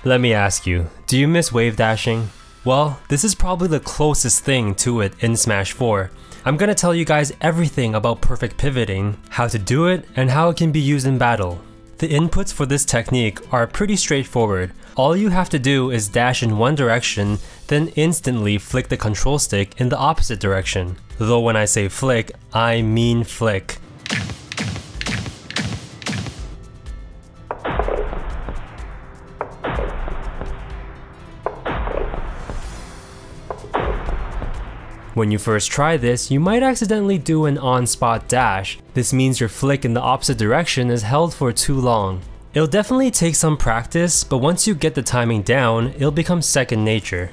Let me ask you, do you miss wave dashing? Well, this is probably the closest thing to it in Smash 4. I'm gonna tell you guys everything about perfect pivoting, how to do it, and how it can be used in battle. The inputs for this technique are pretty straightforward. All you have to do is dash in one direction, then instantly flick the control stick in the opposite direction. Though when I say flick, I mean flick. When you first try this, you might accidentally do an on-spot dash. This means your flick in the opposite direction is held for too long. It'll definitely take some practice, but once you get the timing down, it'll become second nature.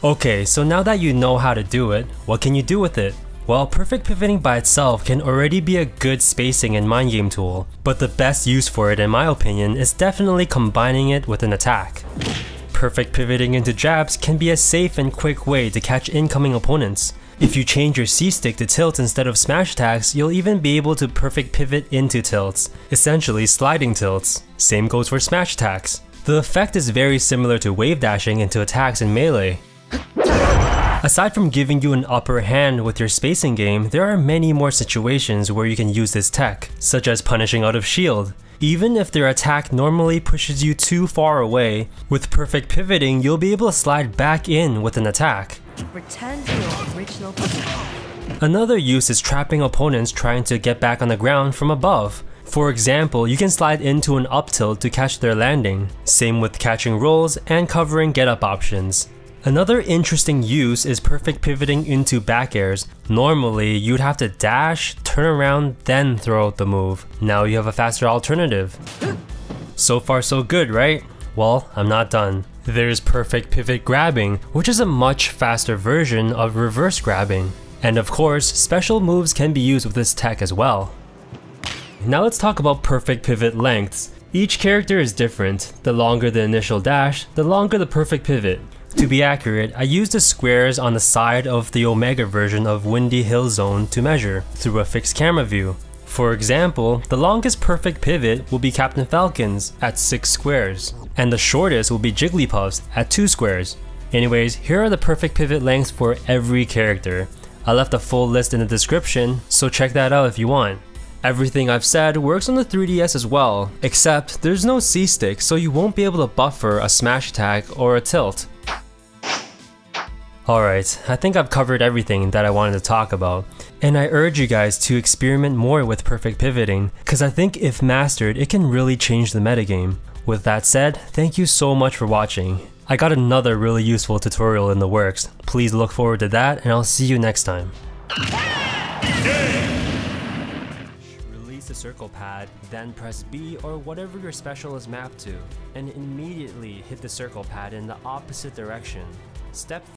Okay, so now that you know how to do it, what can you do with it? Well, perfect pivoting by itself can already be a good spacing and mind game tool, but the best use for it in my opinion is definitely combining it with an attack. Perfect pivoting into jabs can be a safe and quick way to catch incoming opponents. If you change your C-stick to tilt instead of smash attacks, you'll even be able to perfect pivot into tilts, essentially sliding tilts. Same goes for smash attacks. The effect is very similar to wave dashing into attacks in Melee. Aside from giving you an upper hand with your spacing game, there are many more situations where you can use this tech, such as punishing out of shield. Even if their attack normally pushes you too far away, with perfect pivoting you'll be able to slide back in with an attack. Return to your original position. Another use is trapping opponents trying to get back on the ground from above. For example, you can slide into an up tilt to catch their landing. Same with catching rolls and covering get up options. Another interesting use is perfect pivoting into back airs. Normally, you'd have to dash, turn around, then throw out the move. Now you have a faster alternative. So far so good, right? Well, I'm not done. There's perfect pivot grabbing, which is a much faster version of reverse grabbing. And of course, special moves can be used with this tech as well. Now let's talk about perfect pivot lengths. Each character is different. The longer the initial dash, the longer the perfect pivot. To be accurate, I used the squares on the side of the Omega version of Windy Hill Zone to measure through a fixed camera view. For example, the longest perfect pivot will be Captain Falcon's at 6 squares, and the shortest will be Jigglypuff's at 2 squares. Anyways, here are the perfect pivot lengths for every character. I left a full list in the description, so check that out if you want. Everything I've said works on the 3DS as well, except there's no C-stick, so you won't be able to buffer a smash attack or a tilt. Alright, I think I've covered everything that I wanted to talk about, and I urge you guys to experiment more with perfect pivoting, cause I think if mastered, it can really change the metagame. With that said, thank you so much for watching. I got another really useful tutorial in the works. Please look forward to that, and I'll see you next time. Release the circle pad, then press B or whatever your special is mapped to, and immediately hit the circle pad in the opposite direction. Step